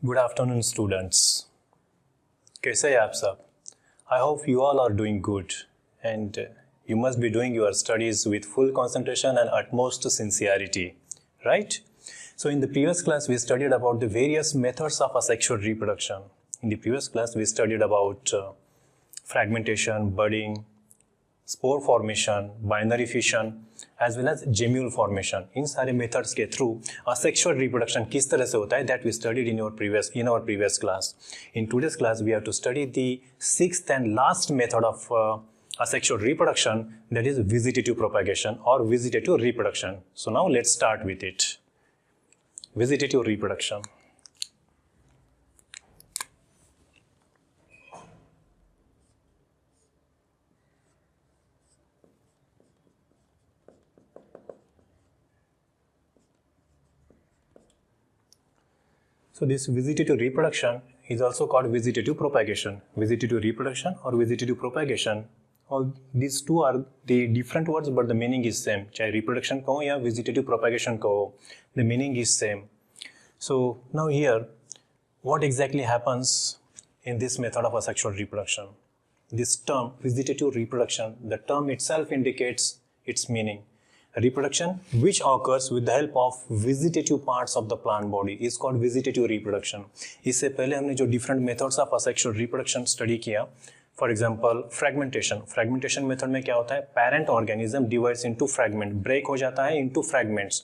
Good afternoon, students. कैसे हैं आप सब? I hope you all are doing good and you must be doing your studies with full concentration and utmost sincerity, right? So in the previous class, we studied about the various methods of asexual reproduction. In the previous class, we studied about fragmentation, budding, spore formation, binary fission as well as gemmule formation. इन सारे methods के through asexual reproduction किस तरह से होता है that we studied in our previous class. In today's class we have to study the sixth and last method of asexual reproduction, that is vegetative propagation or vegetative reproduction. So now let's start with it. Vegetative reproduction. So this vegetative reproduction is also called vegetative propagation. Vegetative reproduction or vegetative propagation, all these two are the different words but the meaning is same. चाहे reproduction कहो या vegetative propagation कहो, the meaning is same. So now here, what exactly happens in this method of asexual reproduction? This term vegetative reproduction, the term itself indicates its meaning. Reproduction which occurs with the help of vegetative parts of the plant body is called vegetative reproduction. इससे पहले हमने जो different methods of asexual reproduction study किया, for example fragmentation. Fragmentation method में क्या होता है? Parent organism divides into fragment, break हो जाता है into fragments,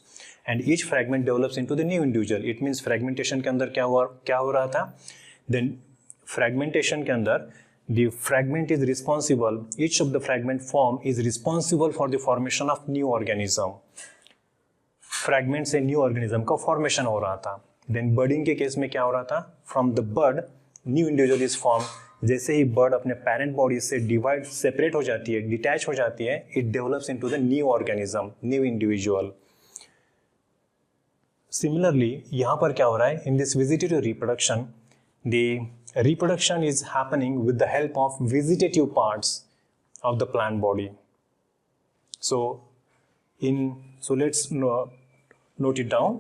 and each fragment develops into the new individual. It means fragmentation के अंदर क्या हो रहा था? Then fragmentation के अंदर the fragment is responsible, each of the fragment form is responsible for the formation of new organism. Fragment से new organism का formation हो रहा था. Then budding के केस में क्या हो रहा था? From the bud, new individual is formed. जैसे ही bud अपने parent body से divide, separate हो जाती है, detach हो जाती है, it develops into the new organism, new individual. Similarly, यहाँ पर क्या हो रहा है? In this vegetative reproduction, the reproduction is happening with the help of vegetative parts of the plant body. So let's note it down.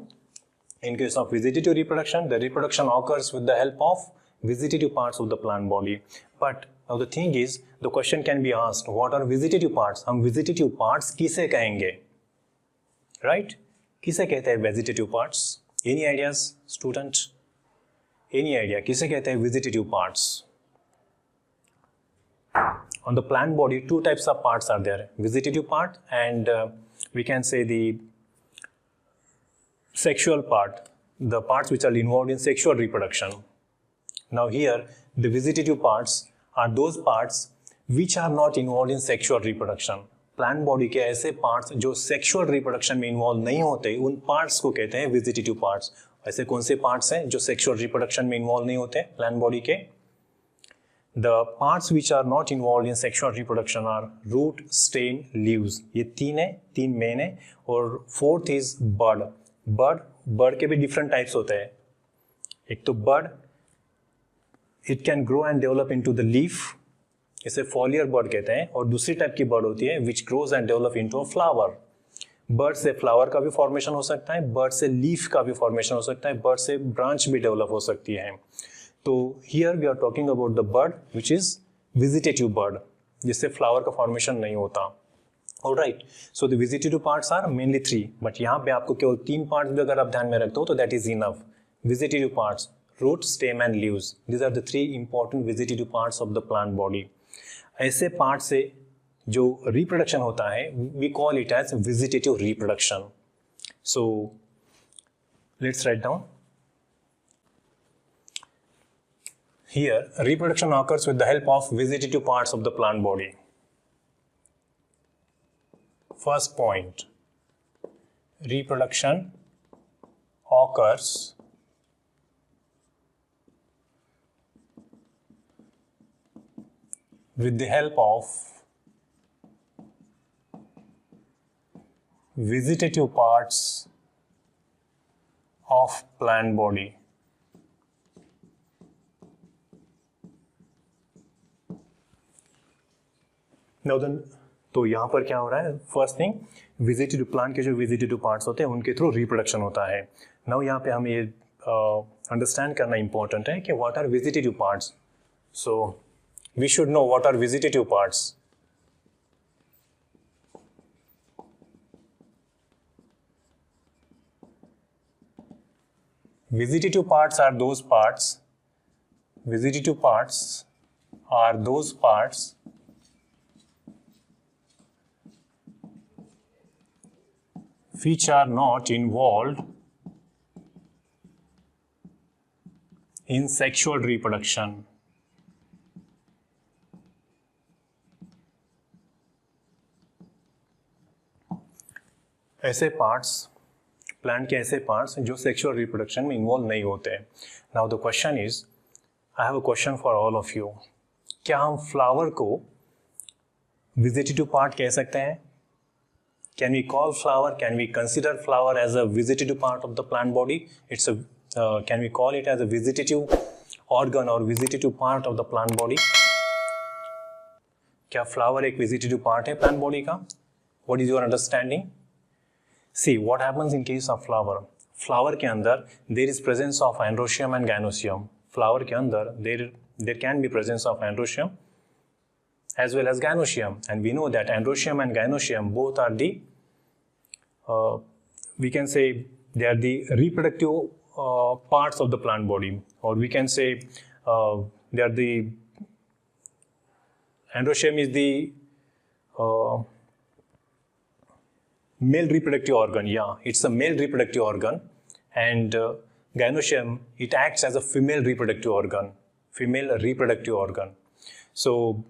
In case of vegetative reproduction, the reproduction occurs with the help of vegetative parts of the plant body. But now the thing is, the question can be asked, what are vegetative parts? हम vegetative parts किसे कहेंगे? Right? किसे कहते हैं vegetative parts? Any ideas, student? Any idea? किसे कहते हैं vegetative parts? On the plant body, two types of parts are there. Vegetative part and we can say the sexual part, the parts which are involved in sexual reproduction. Now here, the vegetative parts are those parts which are not involved in sexual reproduction. Plant body के ऐसे parts जो sexual reproduction में involved नहीं होते, उन parts को कहते हैं vegetative parts. ऐसे कौन से पार्ट्स हैं जो सेक्सुअल रिप्रोडक्शन में इन्वॉल्व नहीं होते प्लांट बॉडी के? The parts which are not involve in sexual reproduction are root, stem, leaves. ये तीन मेन है. और फोर्थ इज बड. बड के भी डिफरेंट टाइप्स होते हैं. एक तो bud, it can grow and develop into the leaf, इसे फॉलियर बड कहते हैं. और दूसरी टाइप की बड होती है which grows and develop into a flower. Bud से फ्लावर का भी फॉर्मेशन हो सकता है, बर्ड से लीफ का भी फॉर्मेशन हो सकता है, बर्ड से ब्रांच भी डेवलप हो सकती है. तो here we are talking about the bud which is vegetative bud, जिससे फ्लावर का फॉर्मेशन नहीं होता. Alright, so the vegetative parts are mainly 3, but यहाँ पे आपको केवल 3 पार्ट्स भी अगर आप ध्यान में रखते हो तो that is enough. Vegetative parts, root, stem and leaves, these are the 3 important vegetative parts of the plant body. ऐसे पार्ट से जो रिप्रोडक्शन होता है we call it as vegetative reproduction. So let's write down. Here reproduction occurs with the help of vegetative parts of the plant body. First point, reproduction occurs with the help of vegetative parts of plant body. Now then, तो यहाँ पर क्या हो रहा है? First thing, vegetative plant के जो vegetative parts होते हैं उनके थ्रू रिप्रोडक्शन होता है. नाउ यहाँ पे हम ये अंडरस्टैंड करना इम्पोर्टेंट है कि what are vegetative parts. So we should know what are vegetative parts. Vegetative parts are those parts which are not involved in sexual reproduction. ऐसे पार्ट्स, प्लांट के ऐसे पार्ट्स जो सेक्सुअल रिप्रोडक्शन में involve नहीं होते हैं. Now the question is, I have a question for all of you. क्या हम फ्लावर को विजिटेटिव पार्ट कह सकते हैं? Can we call flower, can we consider flower as a vegetative part of the plant body? It's a can we call it as a vegetative organ और vegetative part of the plant body? क्या flower एक vegetative part है plant body का? What is your understanding? See what happens in case of flower. Flower के अंदर there is presence of androecium and gynoecium. Flower के अंदर there can be presence of androecium as well as gynoecium, and we know that androecium and gynoecium both are the we can say they are the reproductive parts of the plant body, or we can say they are the androecium is the male reproductive organ. Yeah, it's a male reproductive organ, and gynoecium, it acts as a female reproductive organ. So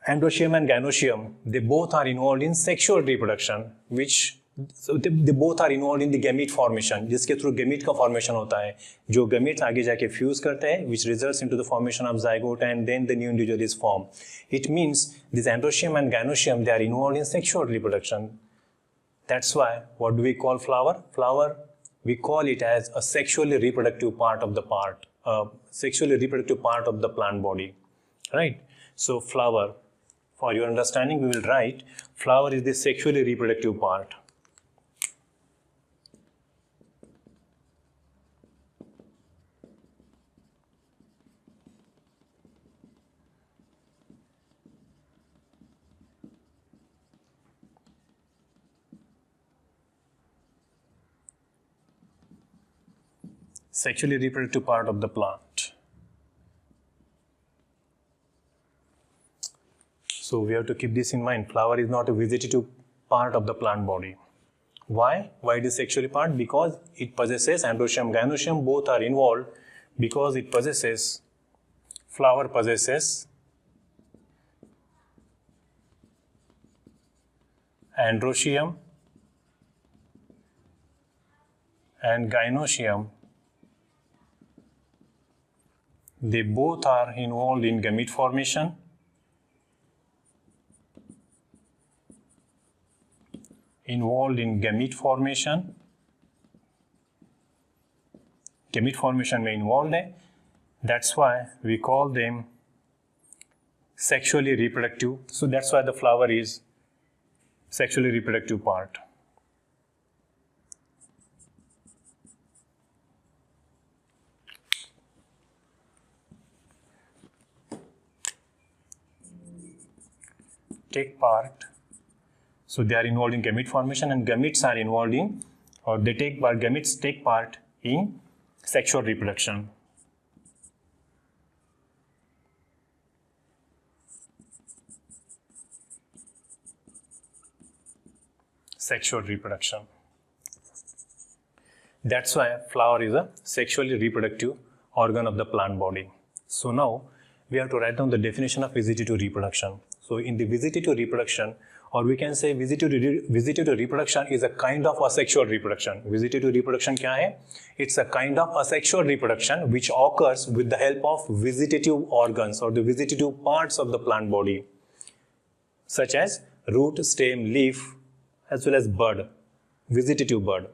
androecium and gynoecium, they both are involved in sexual reproduction, they both are involved in the gamete formation, जिसके through gamete का formation होता है, जो gametes आगे जाके fuse करते हैं, which results into the formation of zygote, and then the new individual is formed. It means this androecium and gynoecium, they are involved in sexual reproduction. That's why, what do we call flower? Flower, we call it as a sexually reproductive part of the plant body, right? So flower, for your understanding, we will write flower is the sexually reproductive part. Sexually reproductive part of the plant. So we have to keep this in mind. Flower is not a vegetative part of the plant body. Why? Why it is sexually part? Because it possesses androecium, gynoecium, both are involved, because it possesses, flower possesses androecium and gynoecium. They both are involved in gamete formation. Gamete formation में involved है. That's why we call them sexually reproductive. So that's why the flower is sexually reproductive part. Take part. So they are involved in gamete formation, and gametes are involved in, or gametes take part in sexual reproduction. That's why flower is a sexually reproductive organ of the plant body. So now we have to write down the definition of vegetative reproduction. So in the vegetative reproduction, or we can say vegetative reproduction is a kind of asexual reproduction. Vegetative reproduction क्या है? It's a kind of asexual reproduction which occurs with the help of vegetative organs or the vegetative parts of the plant body, such as root, stem, leaf, as well as bud, vegetative bud,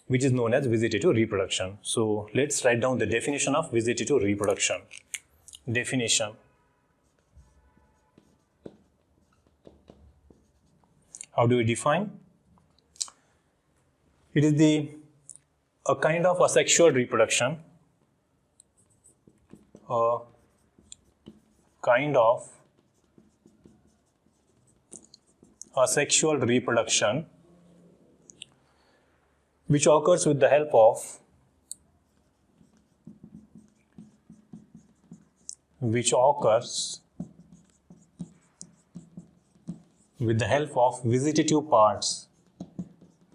which is known as vegetative reproduction. So let's write down the definition of vegetative reproduction. Definition. How do we define? It is the a kind of asexual reproduction, a kind of asexual reproduction which occurs with the help of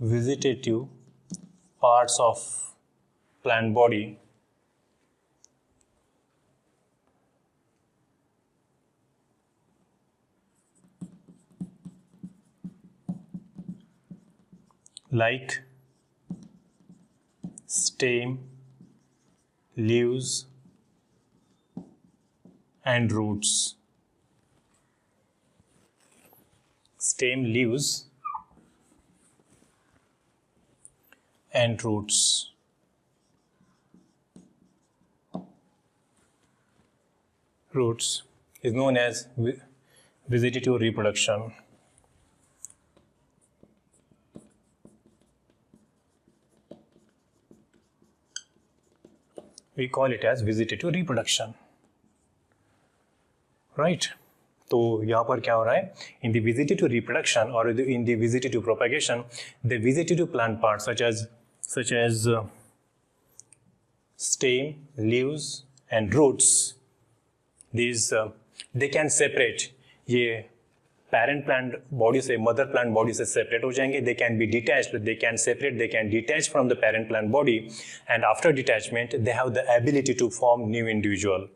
vegetative parts of plant body like stem, leaves and roots. Stem, leaves and roots. Roots is known as vegetative reproduction. We call it as vegetative reproduction, right? तो यहाँ पर क्या हो रहा है? In the vegetative reproduction or in the vegetative propagation, the vegetative plant parts such as stem, leaves and roots, these they can separate. ये parent plant body से mother plant body से separate हो जाएंगे. They can be detached, they can separate, they can detach from the parent plant body, and after detachment they have the ability to form new individual.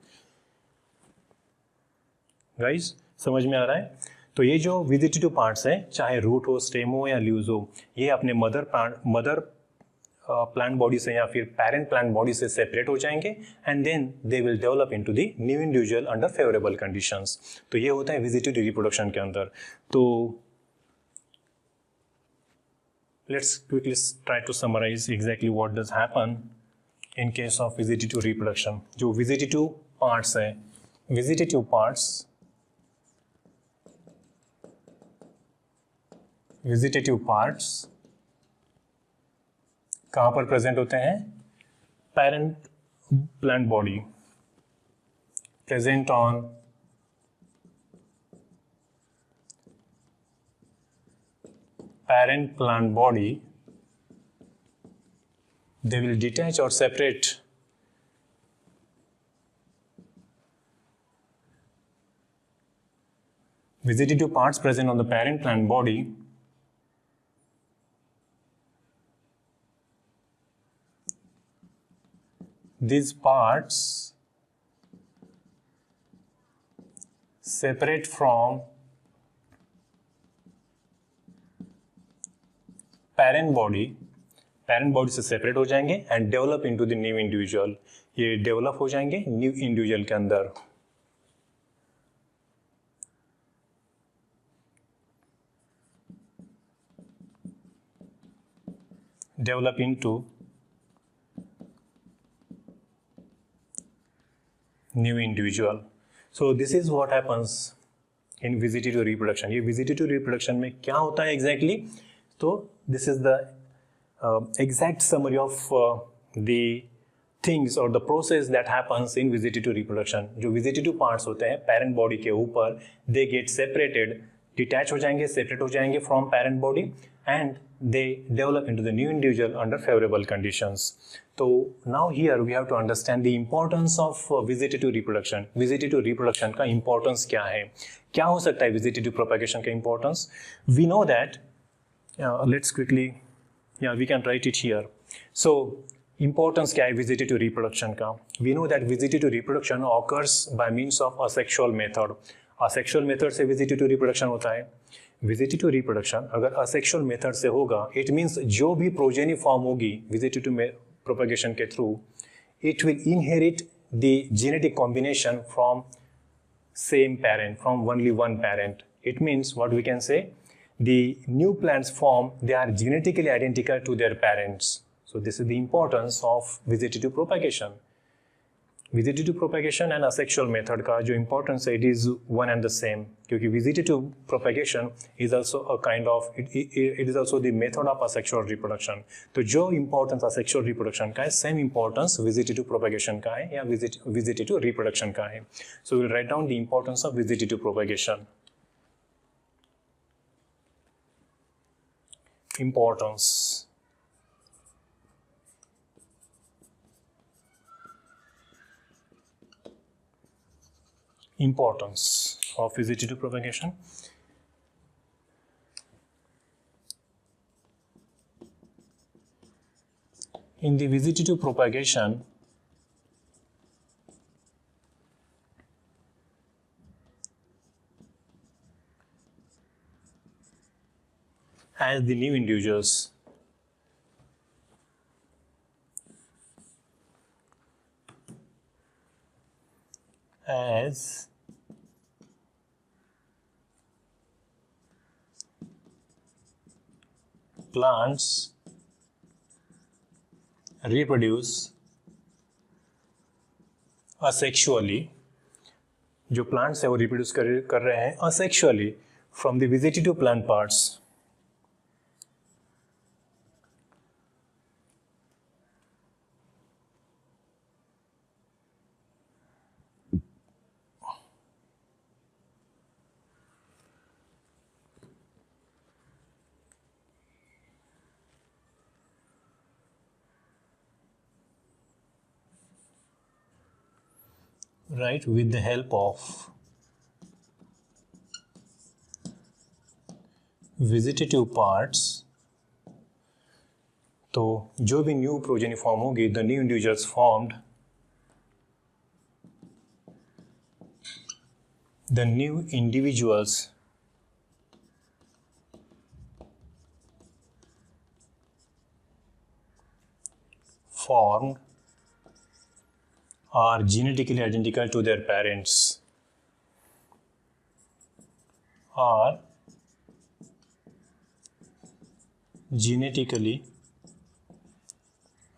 Guys, समझ में आ रहा है? तो ये जो वेजिटेटिव पार्ट्स है, चाहे रूट हो, स्टेम हो या लीव्स हो, ये अपने मदर प्लांट बॉडी से या फिर पेरेंट प्लांट बॉडी से सेपरेट हो जाएंगे and then they will develop into the new individual under favourable conditions. तो ये होता है वेजिटेटिव रिप्रोडक्शन के अंदर. तो let's quickly try to summarise exactly what does happen in case of vegetative reproduction. जो वेजिटेटिव पार्ट्स है, वेजिटेटिव पार्ट्स कहाँ पर प्रेजेंट होते हैं? Parent plant body, present on parent plant body. They will detach और separate vegetative parts present on the parent plant body these parts separate from parent body से separate हो जाएंगे and develop into the new individual. ये develop हो जाएंगे new individual के अंदर. Develop into new individual. So this is what happens in vegetative reproduction. ये vegetative reproduction में क्या होता है exactly? तो this is the exact summary of the things or the process that happens in vegetative reproduction. जो vegetative parts होते हैं parent body के ऊपर, they get separated, detach हो जाएंगे, separate हो जाएंगे from parent body and they develop into the new individual under favorable conditions. So now here we have to understand the importance of vegetative reproduction. Vegetative reproduction का importance क्या है? क्या हो सकता है vegetative propagation का importance? We know that, let's quickly, we can write it here. So importance क्या है vegetative reproduction का? We know that vegetative reproduction occurs by means of asexual method. Asexual method से vegetative reproduction होता है. Vegetative reproduction अगर asexual method से होगा, it means जो भी प्रोजेनी फॉर्म होगी वेजिटेटिव प्रोपेगेशन के through, it will inherit the genetic combination from same parent, from only one parent. It means what we can say, the new plants form, they are genetically identical to their parents. So this is the importance of vegetative propagation. Vegetative propagation and asexual method का जो importance है it is one and the same, क्योंकि vegetative propagation is also a kind of it is also the method of asexual reproduction. तो जो importance asexual reproduction का है same importance vegetative propagation का है या विजिटेटिव रिप्रोडक्शन का है। So will write down the importance of vegetative propagation. Importance. Importance of vegetative propagation. In the vegetative propagation, as the new individuals as plants reproduce asexually, जो plants है वो reproduce कर रहे हैं asexually from the vegetative plant parts, right, with the help of vegetative parts। तो जो भी new progeny form होगी, the new individuals formed, the new individuals formed are genetically identical to their parents, are genetically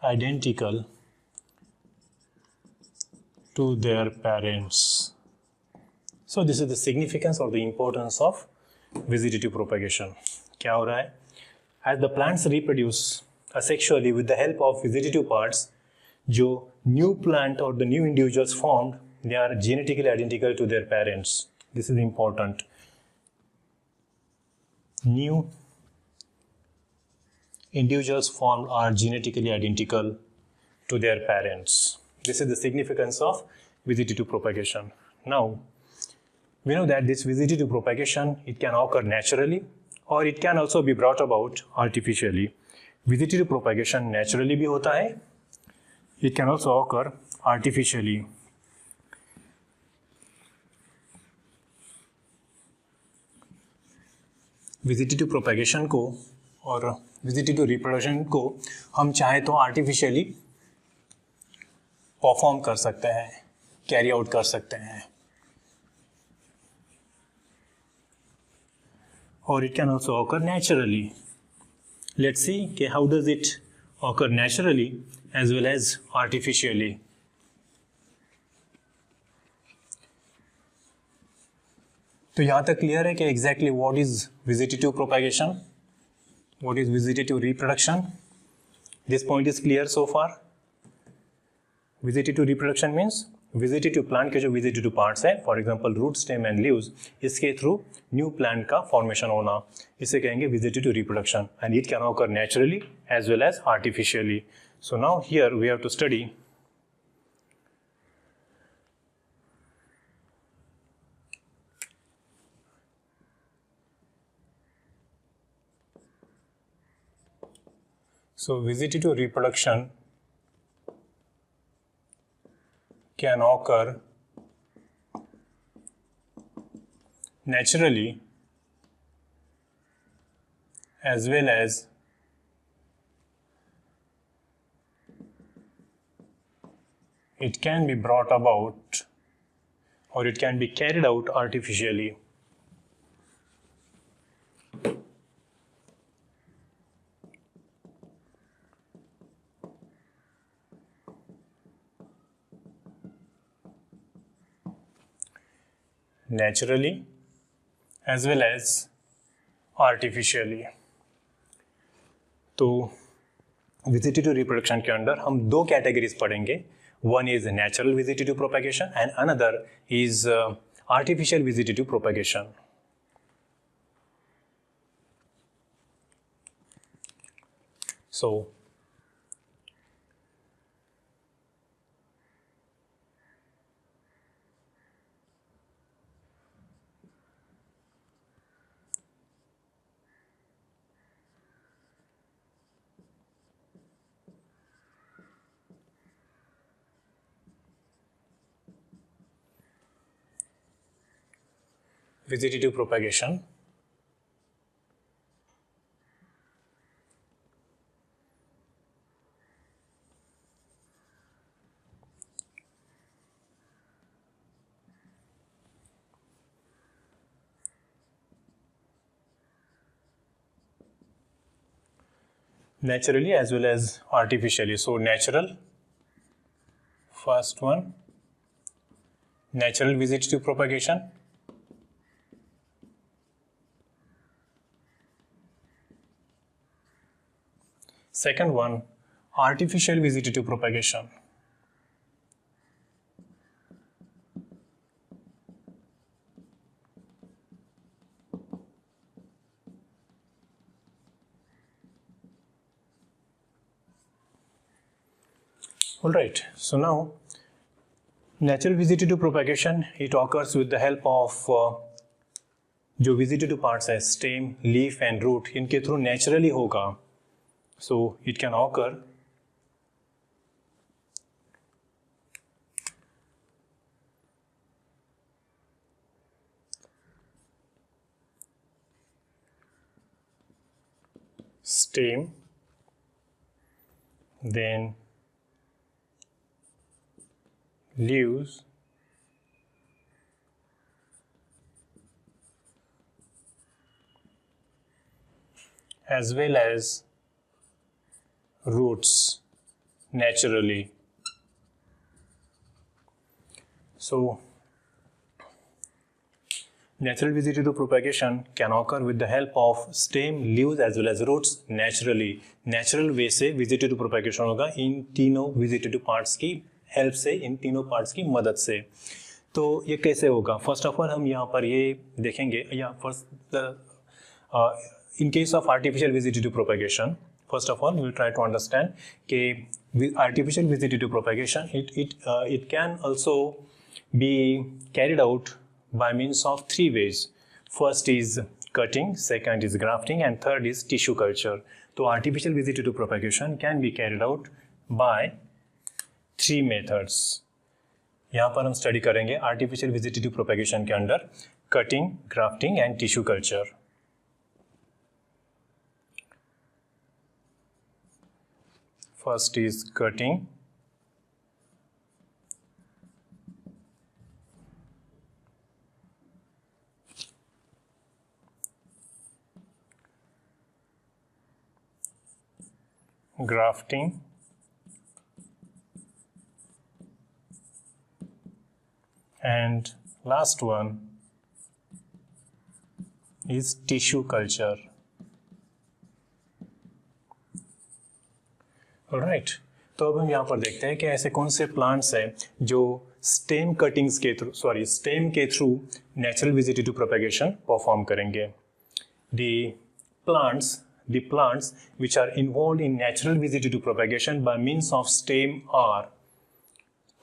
identical to their parents. So this is the significance or the importance of vegetative propagation. क्या हो रहा है? As the plants reproduce asexually with the help of vegetative parts, जो new plant or the new individuals formed, they are genetically identical to their parents. This is important. New individuals formed are genetically identical to their parents. This is the significance of vegetative propagation. Now, we know that this vegetative propagation, it can occur naturally or it can also be brought about artificially. Vegetative propagation naturally भी होता है, it can also occur artificially. Vegetative propagation को और vegetative reproduction को हम चाहे तो artificially perform कर सकते हैं, कैरी आउट कर सकते हैं, or it can also occur naturally. Let's see how does it occur naturally as well as artificially. तो यहाँ तक क्लियर है कि exactly what is vegetative propagation, what is vegetative reproduction. This point is clear so far. Vegetative reproduction means vegetative plant के जो vegetative parts हैं, for example root, stem and leaves, इसके through new plant का formation होना, इसे कहेंगे vegetative reproduction, and it can occur naturally as well as artificially. So now here we have to study vegetative reproduction can occur naturally as well as it can be brought about or it can be carried out artificially. naturally as well as artificially. तो vegetative reproduction के अंदर हम दो categories पढ़ेंगे. One is natural vegetative propagation and another is artificial vegetative propagation. So vegetative propagation. Naturally as well as artificially. So natural, first one, natural vegetative propagation. Second one, artificial vegetative propagation. All right, so now natural vegetative propagation, it occurs with the help of जो vegetative parts है, stem, leaf and root, इनके through naturally होगा. So it can occur stem, then leaves, as well as roots naturally. So natural vegetative propagation can occur with the help of stem, leaves as well as roots naturally. Natural way से vegetative propagation होगा इन तीनों vegetative parts की help से, इन तीनों parts की मदद से. तो ये कैसे होगा? फर्स्ट ऑफ ऑल हम यहाँ पर ये देखेंगे, या first in case of artificial vegetative propagation, first of all we will try to understand कि artificial vegetative propagation it can also be carried out by means of three ways. First is cutting, second is grafting and third is tissue culture. तो artificial vegetative propagation can be carried out by three methods. यहाँ पर हम study करेंगे artificial vegetative propagation के अंदर cutting, grafting and tissue culture. First is cutting. Grafting and last one is tissue culture. Alright, तो अब हम यहाँ पर देखते हैं कि ऐसे कौन से प्लांट्स हैं जो स्टेम कटिंग्स के थ्रू स्टेम के through natural vegetative propagation perform करेंगे. The plants which are involved in natural vegetative propagation by means of stem are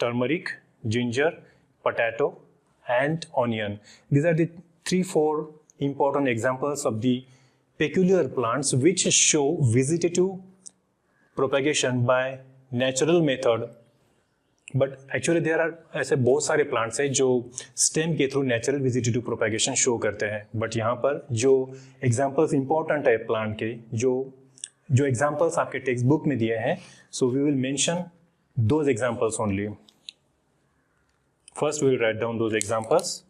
turmeric, ginger, potato and onion. These are the 3-4 important examples of the peculiar plants which show vegetative propagation by natural method. But actually there are ऐसे बहुत सारे plants हैं जो stem के through natural vegetative propagation show करते हैं. But यहाँ पर जो एग्जांपल्स इंपॉर्टेंट है प्लांट के, जो एग्जांपल्स आपके टेक्स्ट बुक में दिए हैं, so we will mention those examples only. First we will write down those examples.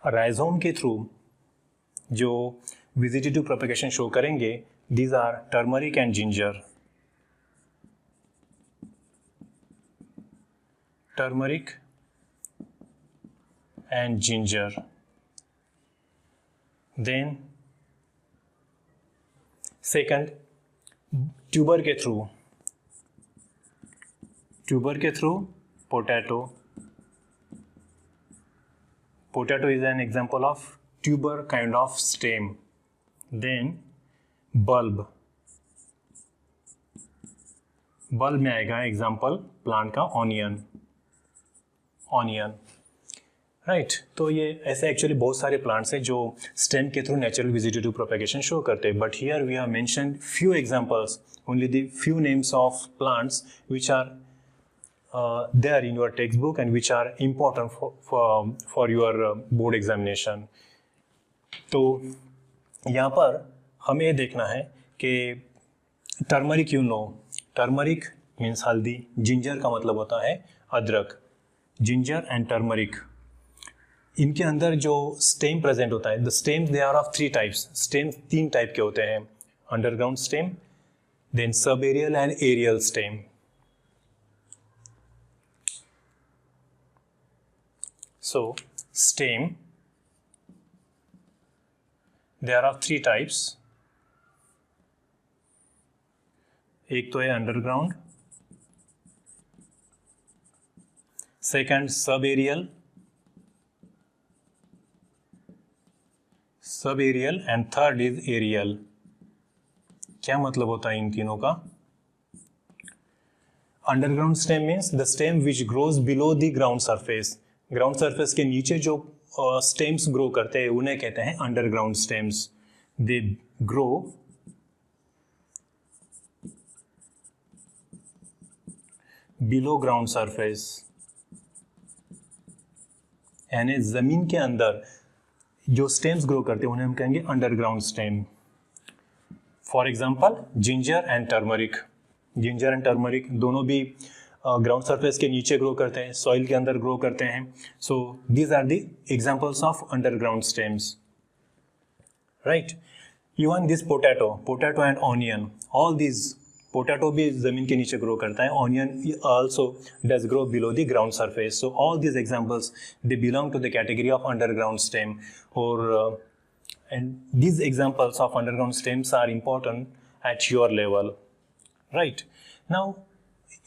Rhizome के थ्रू जो वेजिटेटिव प्रोपेगेशन शो करेंगे, these are turmeric and ginger. Turmeric and ginger. Then second, tuber के through potato. Potato is an example of tuber kind of stem. Then bulb में आएगा example plant का onion. Right तो ये ऐसे actually बहुत सारे प्लांट्स हैं जो स्टेम के through natural vegetative propagation show करते हैं. But here we have mentioned few examples, only the few names of plants which are there in your text book and which are important for your board examination. तो यहाँ पर हमें ये देखना है कि turmeric you know, turmeric means हल्दी, ginger का मतलब होता है अदरक. जिंजर एंड टर्मरिक, इनके अंदर जो स्टेम प्रेजेंट होता है, the stems they are of 3 types. Stem 3 type के होते हैं, underground stem, then sub aerial and aerial stem. So stem they are of 3 types. एक तो है underground, second sub aerial and third is aerial. क्या मतलब होता है इन तीनों का? Underground stem means the stem which grows below the ground surface. Ground surface के नीचे जो स्टेम्स ग्रो करते हैं उन्हें कहते हैं underground stems. They grow below ground surface, यानी जमीन के अंदर जो स्टेम्स ग्रो करते हैं उन्हें हम कहेंगे underground stem. For example ginger and turmeric. Ginger and turmeric दोनों भी ग्राउंड सरफेस के नीचे ग्रो करते हैं, सॉइल के अंदर ग्रो करते हैं. So these are the examples of underground stems. Right, even this potato and onion, all these, potato भी जमीन के नीचे ग्रो करता है, onion also does grow below the ground surface. So all these examples they belong to the category of underground stem. और and these examples of underground stems are important at your level. Right, now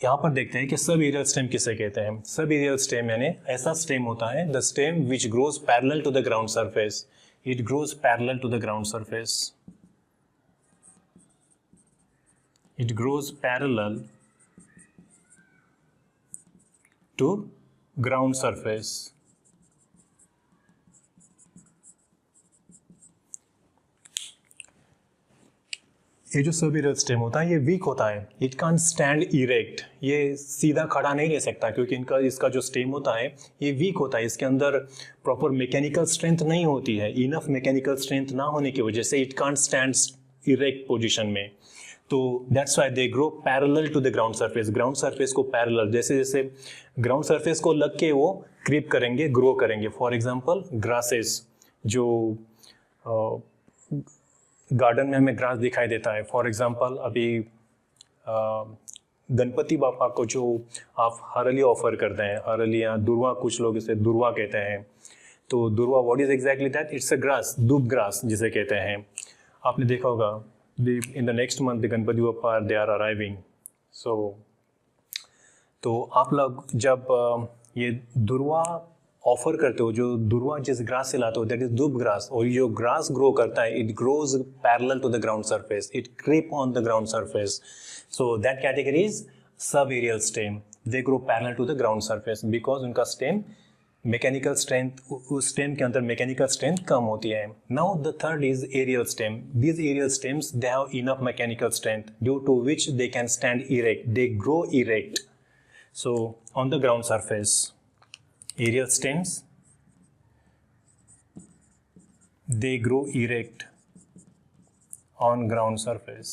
यहाँ पर देखते हैं कि सब aerial stem किसे कहते हैं. सब एरियल स्टेम यानी ऐसा स्टेम होता है, the stem which grows parallel to the ground surface. It grows parallel to the ground surface. It grows parallel to ground surface. ये जो सब एरियल स्टेम होता है ये वीक होता है. इट कांट स्टैंड इरेक्ट, ये सीधा खड़ा नहीं रह सकता क्योंकि इसका जो स्टेम होता है ये वीक होता है. इसके अंदर प्रॉपर मैकेनिकल स्ट्रेंथ नहीं होती है. इनफ मैकेनिकल स्ट्रेंथ ना होने की वजह से it can't stand erect position में. तो that's why they grow parallel to the ground surface. Ground surface को पैरेलल, जैसे जैसे ग्राउंड सरफेस को लग के वो क्रीप करेंगे, ग्रो करेंगे. फॉर एग्जांपल ग्रासेस, जो गार्डन में हमें ग्रास दिखाई देता है. फॉर एग्जांपल अभी गणपति बापा को जो आप हरली ऑफर करते हैं, हरली या दुर्वा, कुछ लोग इसे दुर्वा कहते हैं. तो दुर्वा what is exactly that? It's a grass, दूब ग्रास जिसे कहते हैं. आपने देखा होगा in the next month the Ganpati Bappa they are arriving. So तो आप लोग जब ये दुर्वा ऑफर करते हो, जो दुर्वा जिस ग्रास से लाते हो दैट इज दूब ग्रास, और ये जो ग्रास ग्रो करता है it grows parallel to the ground surface, it creep on the ground surface. So that category is sub aerial stem. They grow parallel to the ground surface because उनका stem mechanical strength, उस stem के अंदर mechanical strength कम होती है. Now the third is aerial stem. These aerial stems they have enough mechanical strength due to which they can stand erect, they grow erect. So on the ground surface aerial stems they grow erect on ground surface.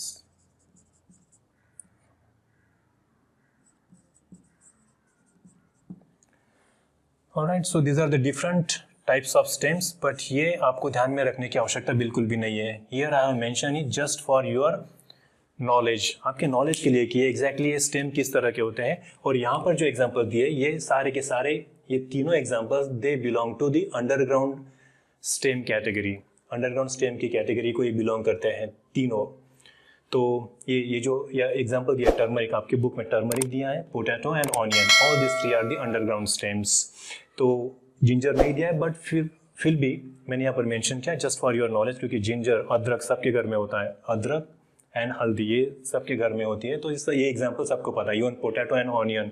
All right, so these are the different types of stems, but ये आपको ध्यान में रखने की आवश्यकता बिल्कुल भी नहीं है. Here I have mention it just for your knowledge, आपके नॉलेज के लिए कि एग्जैक्टली ये स्टेम किस तरह के होते हैं. और यहाँ पर जो एग्जांपल दिए ये सारे के सारे, ये तीनों examples they belong to the underground stem category. Underground stem की कैटेगरी को ये बिलोंग करते हैं तीनों. तो ये जो एग्जांपल दिया टर्मरिक, आपके बुक में टर्मरिक दिया है, potato and onion, all this three are the underground stems. तो जिंजर नहीं दिया है, बट फिर भी मैंने यहाँ पर मेंशन किया जस्ट फॉर योर नॉलेज, क्योंकि जिंजर, अदरक सबके घर में होता है, अदरक एंड हल्दी ये सबके घर में होती है. तो इससे ये एग्जांपल्स आपको पता है. Even potato and onion,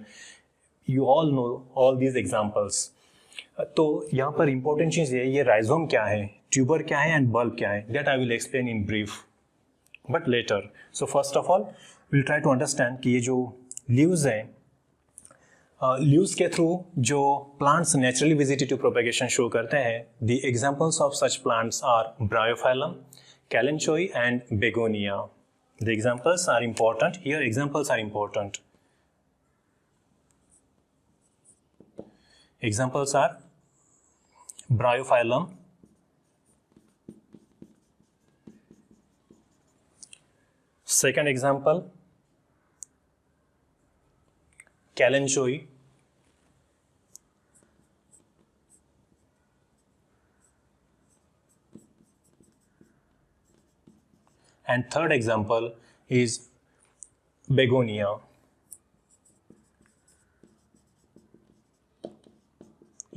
you all know all these examples. तो यहाँ पर इंपॉर्टेंट चीज़ ये राइजोम क्या है, ट्यूबर क्या है एंड बल्ब क्या है, that I will explain in brief but later. So first of all will try to understand कि ये जो लीव्स हैं, लीव्स के थ्रू जो plants naturally vegetative propagation show करते हैं, the examples of such plants are bryophyllum, kalanchoe and begonia. The examples are important. Here examples are important. Examples are Bryophyllum, second example Kalanchoe, and third example is begonia.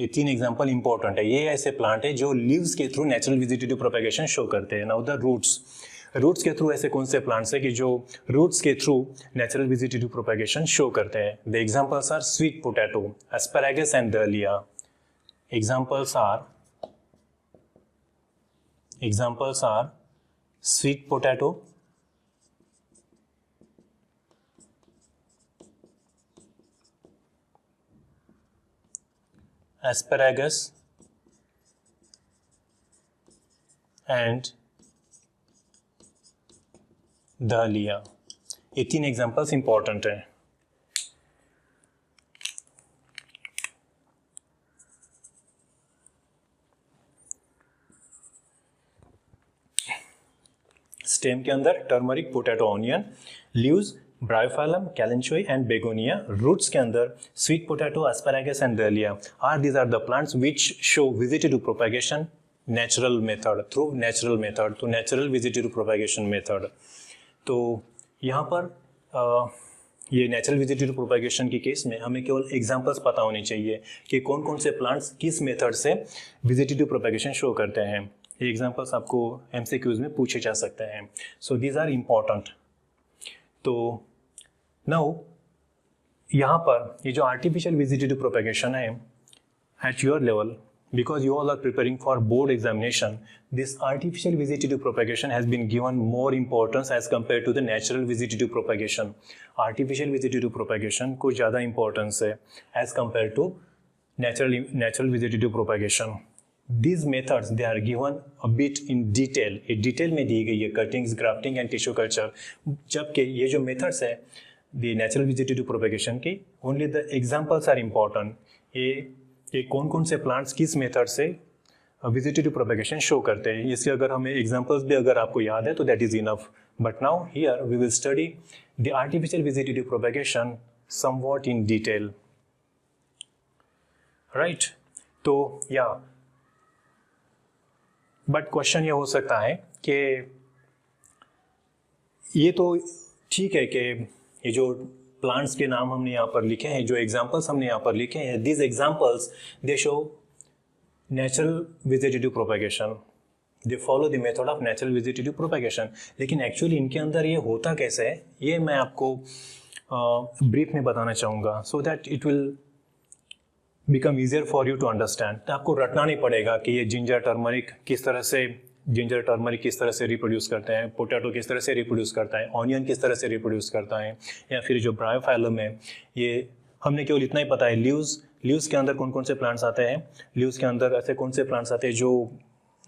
ये तीन example important है. ये ऐसे plant है जो leaves के through natural vegetative propagation show करते हैं. नाउ द रूट्स के थ्रू ऐसे कौन से प्लांट्स है कि जो रूट्स के through natural vegetative propagation show करते हैं. The examples are sweet potato, asparagus and dahlia. Examples are sweet potato, asparagus and dahlia. ये तीन एग्जाम्पल्स इंपॉर्टेंट हैं. स्टेम के अंदर turmeric, potato, onion. Leaves bryophyllum, kalanchoe and begonia. Roots के अंदर sweet potato, asparagus and dahlia. These are the plants which show vegetative propagation natural method, through natural method, तो natural vegetative propagation method. तो यहाँ पर ये natural vegetative propagation के case में हमें केवल एग्जांपल्स पता होने चाहिए कि कौन कौन से प्लांट्स किस मेथड से वेजिटेटिव प्रोपेगेशन शो करते हैं. ये एग्जांपल्स आपको MCQs में पूछे जा सकते हैं. So these are important. तो नाउ यहाँ पर ये जो आर्टिफिशियल वेजिटेटिव प्रोपेगेशन है at your level, because you all are preparing for board examination, this artificial vegetative propagation has been given more importance as compared to the natural vegetative propagation. Artificial vegetative propagation को ज़्यादा importance है as compared to natural vegetative propagation. These methods they are given a bit in detail. ये detail में दी गई है, cuttings, grafting and tissue culture. जबकि ये जो मेथड्स है द नेचुरल वेजिटेटिव प्रोपेगेशन की, only the examples are important. ये कौन कौन से प्लांट्स किस मेथड से वेजिटेटिव प्रोपेगेशन शो करते हैं, इसके अगर हमें एग्जांपल्स भी अगर आपको याद है तो that is enough. But now here we will study the artificial vegetative propagation somewhat in detail. Right. तो या बट क्वेश्चन ये हो सकता है कि ये तो ठीक है कि ये जो प्लांट्स के नाम हमने यहाँ पर लिखे हैं, जो एग्जांपल्स हमने यहाँ पर लिखे हैं, these examples they show natural vegetative propagation, they follow the method of natural vegetative propagation. लेकिन एक्चुअली इनके अंदर ये होता कैसे है ये मैं आपको ब्रीफ में बताना चाहूँगा, so that it will become easier for you to understand. तो आपको रटना नहीं पड़ेगा कि ये जिंजर टर्मरिक किस तरह से रिप्रोड्यूस करते हैं, पोटैटो किस तरह से रिप्रोड्यूस करता है, ऑनियन किस तरह से रिप्रोड्यूस करता है, या फिर जो ब्रायोफाइलम है ये हमने केवल इतना ही पता है. लीव्स के अंदर कौन कौन से प्लांट्स आते हैं, लीव्स के अंदर ऐसे कौन से प्लांट्स आते हैं जो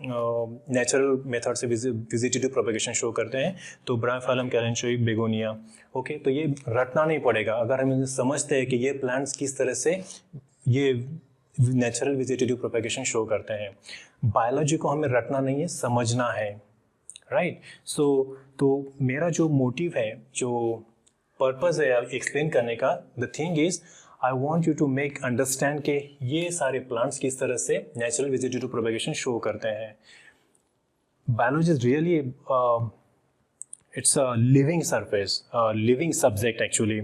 नेचुरल मेथड से वेजिटेटिव प्रोपेगेशन शो करते हैं, तो ब्रायोफाइलम, कैलेंचोई, बेगोनिया. ओके, तो ये रटना नहीं पड़ेगा. अगर हम समझते हैं कि ये प्लांट्स किस तरह से ये नेचुरल वेजिटेटिव प्रोपेगेशन शो करते हैं। बायोलॉजी को हमें रटना नहीं है, समझना है, राइट। सो तो मेरा जो मोटिव है, जो पर्पस है एक्सप्लेन करने का, the thing is I want you to make understand के ये सारे प्लांट्स किस तरह से नेचुरल वेजिटेटिव प्रोपेगेशन शो करते हैं। Biology is really it's a living surface, a living subject actually.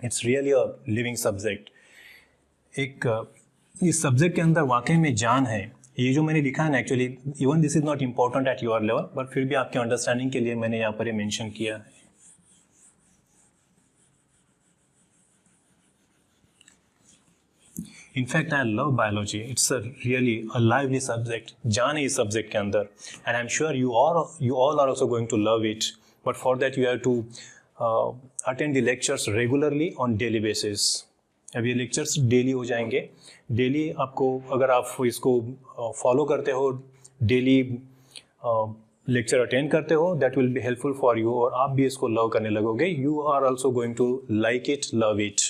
It's really a living subject. एक इस सब्जेक्ट के अंदर वाकई में जान है। ये जो मैंने लिखा है ना, actually even this is not important eight your level, but फिर भी आपके अंडरस्टैंडिंग के लिए मैंने यहाँ पर ये मेंशन किया है। In fact, I love biology. It's a really a lively subject. जान है इस सब्जेक्ट के अंदर, and I'm sure you all are also going to love it. But for that you have to attend the lectures regularly on daily basis. अब ये lectures daily हो जाएंगे। Daily आपको, अगर आप इसको फॉलो करते हो, डेली लेक्चर अटेंड करते हो, that will be helpful for you, और आप भी इसको लव करने लगोगे। You are also going to like it, love it.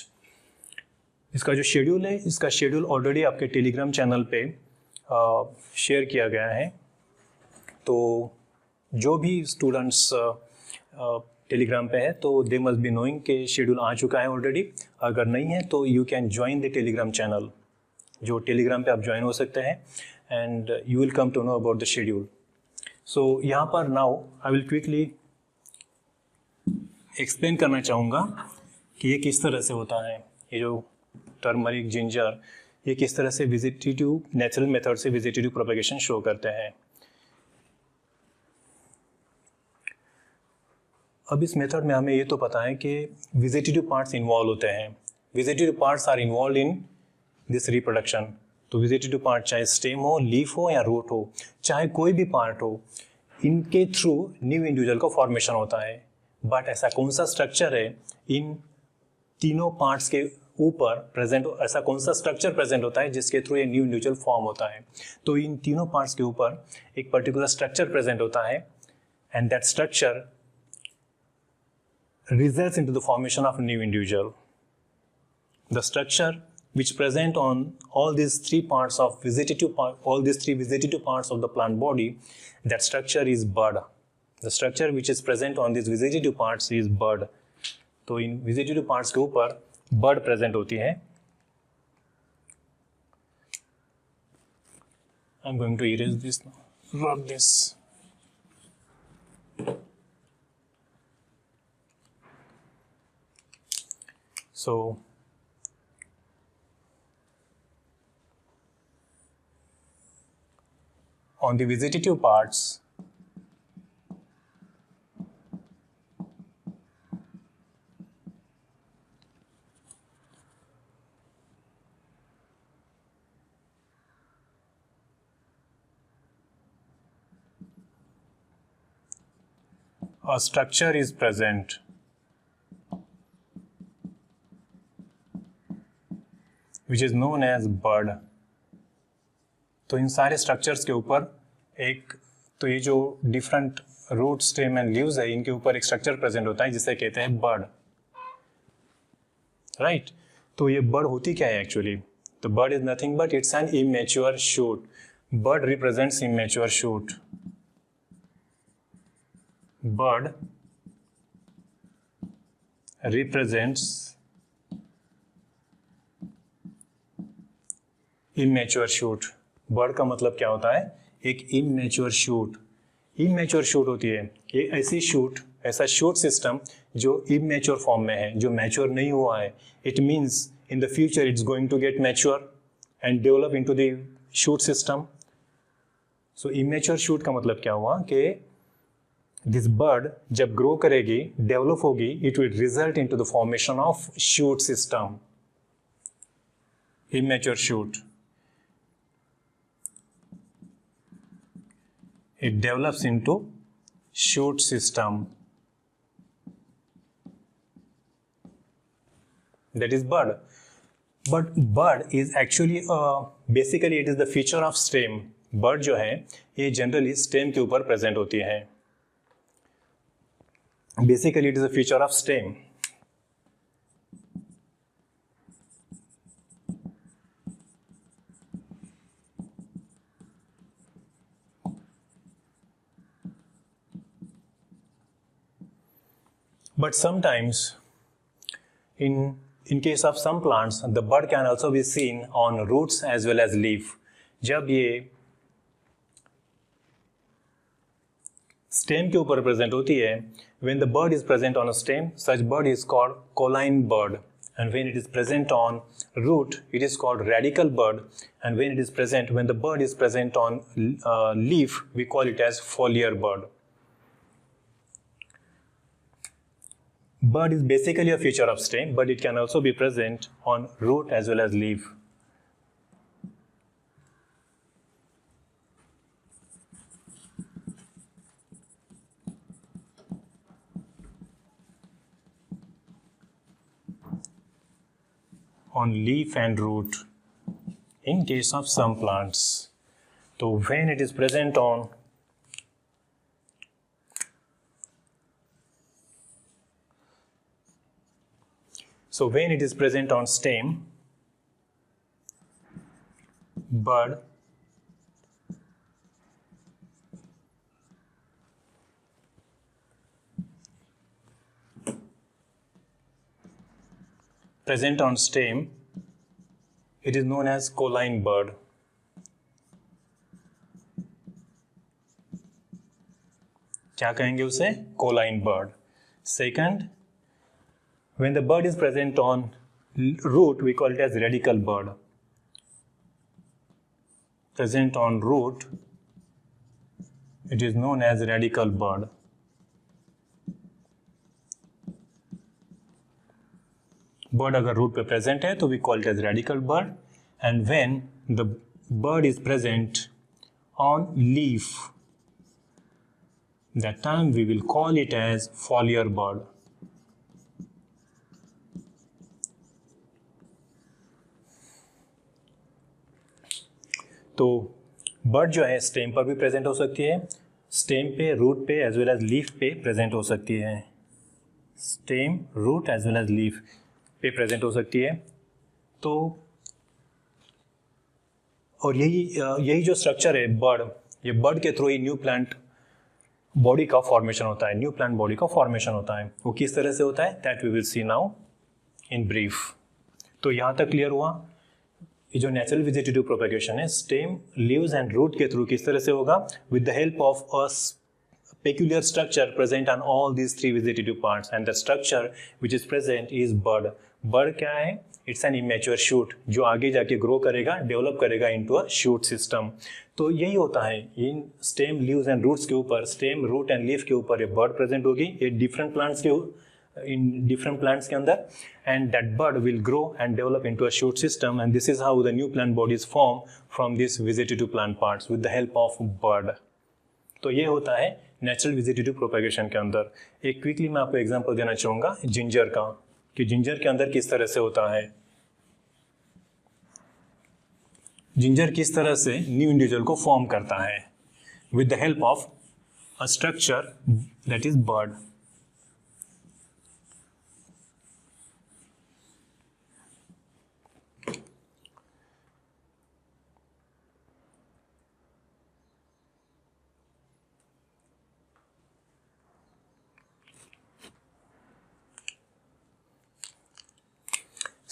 इसका जो शेड्यूल है, इसका शेड्यूल ऑलरेडी आपके टेलीग्राम चैनल पे शेयर किया गया है। तो जो भी स्टूडेंट्स टेलीग्राम पे है तो दे मस्ट बी नोइंग के शेड्यूल आ चुका है ऑलरेडी। अगर नहीं है तो you can join the Telegram channel, जो टेलीग्राम पे आप ज्वाइन हो सकते हैं, and you will come to know about the schedule. So यहाँ पर now I will quickly explain करना चाहूँगा कि ये किस तरह से होता है। ये जो टर्मरिक, जिंजर, ये किस तरह से वेजिटेटिव नेचुरल मेथड से वेजिटेटिव प्रोपेगेशन शो करते हैं। अब इस मेथड में हमें ये तो पता है कि वेजिटेटिव पार्ट्स इन्वॉल्व होते हैं। Vegetative parts are involve in this reproduction. तो वेजिटेटिव पार्ट चाहे स्टेम हो, लीफ हो या रूट हो, चाहे कोई भी पार्ट हो, इनके थ्रू न्यू इंडिविजुअल का फॉर्मेशन होता है। बट ऐसा कौन सा स्ट्रक्चर है इन तीनों पार्ट्स के ऊपर प्रेजेंट, ऐसा कौन सा स्ट्रक्चर प्रेजेंट होता है जिसके थ्रू ये न्यू इंडिविजुअल फॉर्म होता है? तो इन तीनों पार्ट्स के ऊपर एक पर्टिकुलर स्ट्रक्चर प्रेजेंट होता है, and that structure results into the formation of a new individual. The structure which present on all these three parts of all these three vegetative parts of the plant body, that structure is bud. The structure which is present on these vegetative parts is bud. तो इन vegetative parts के ऊपर bud present होती है। I'm going to erase this now. Rub this. So on the vegetative parts, a structure is present which is known as bud. तो इन सारे structures के ऊपर एक, तो ये जो different root, stem and leaves है, इनके ऊपर एक स्ट्रक्चर प्रेजेंट होता है जिसे कहते हैं बड, राइट। तो ये बड होती क्या है एक्चुअली? तो bud is nothing but it's an immature shoot. Bud represents immature shoot. Bud represents immature shoot. Bud का मतलब क्या होता है? एक इमेच्योर शूट। इमेच्योर शूट होती है ये ऐसी शूट, ऐसा शूट सिस्टम जो इमेच्योर फॉर्म में है, जो मैच्योर नहीं हुआ है। It means in the future it's going to get mature and develop into the shoot system. So immature shoot का मतलब क्या हुआ कि दिस बर्ड जब ग्रो करेगी, डेवलप होगी, it will result into the formation of shoot system. Immature shoot, it develops into shoot system, that is bud. But bud is actually basically it is the feature of stem. Bud जो है ये generally stem के ऊपर present होती है। Basically it is a feature of stem. But sometimes in case of some plants, the bud can also be seen on roots as well as leaf. जब ये stem के ऊपर present होती है, when the bud is present on a stem, such bud is called colline bud, and when it is present on root, it is called radical bud, and when the bud is present on leaf, we call it as foliar bud. Bud is basically a feature of stem, but it can also be present on root as well as leaf. On leaf and root in case of some plants. So when it is present on stem, bud, present on stem, it is known as colline bud. क्या कहेंगे उसे? Colline bud. Second, when the bud is present on root, we call it as radical bud. Present on root, it is known as radical bud. Bud अगर root पे present है तो we call it as radical bud, and when the bud is present on leaf, that time we will call it as foliar bud. तो bird जो है stem पर भी present हो सकती है, स्टेम पे, रूट पे एज वेल एज लीफ पे प्रेजेंट हो सकती है. Stem, root as well as leaf पे प्रेजेंट हो सकती है. तो और यही जो स्ट्रक्चर है बर्ड, ये बर्ड के थ्रू ही न्यू प्लांट बॉडी का फॉर्मेशन होता है. न्यू प्लांट बॉडी का फॉर्मेशन होता है. वो किस तरह से होता है that we will see now in brief. तो यहाँ तक क्लियर हुआ. ये जो नेचुरल वेजिटेटिव प्रोपेगेशन है स्टेम, लीव्स एंड रूट के थ्रू किस तरह से होगा, with the help of a peculiar structure present on all these three vegetative parts, and the structure which is present is bud. Bud क्या है? It's an immature shoot जो आगे जाके ग्रो करेगा, डेवलप करेगा into a shoot system. तो यही होता है इन स्टेम, लीव्स एंड रूट्स के ऊपर, स्टेम, रूट एंड लीफ के ऊपर ये बर्ड प्रेजेंट होगी. ये डिफरेंट प्लांट्स के अंदर, and that bud will grow and develop into a shoot system, and this is how the new plant bodies form from these vegetative plant parts with the help of bud. तो ये होता है natural vegetative propagation के अंदर. एक quickly मैं आपको example देना चाहूँगा जिंजर का, कि जिंजर के अंदर किस तरह से होता है. जिंजर किस तरह से न्यू इंडिविजुअल को फॉर्म करता है with the help of a structure that is bud.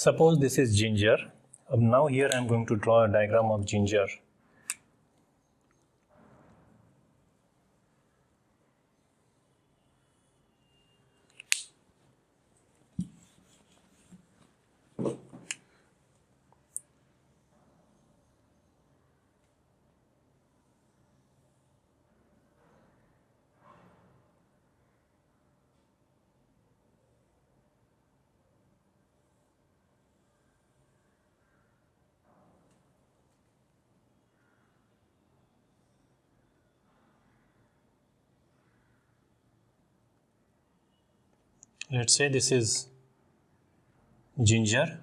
Suppose this is ginger. Now here I am going to draw a diagram of ginger. Let's say this is ginger.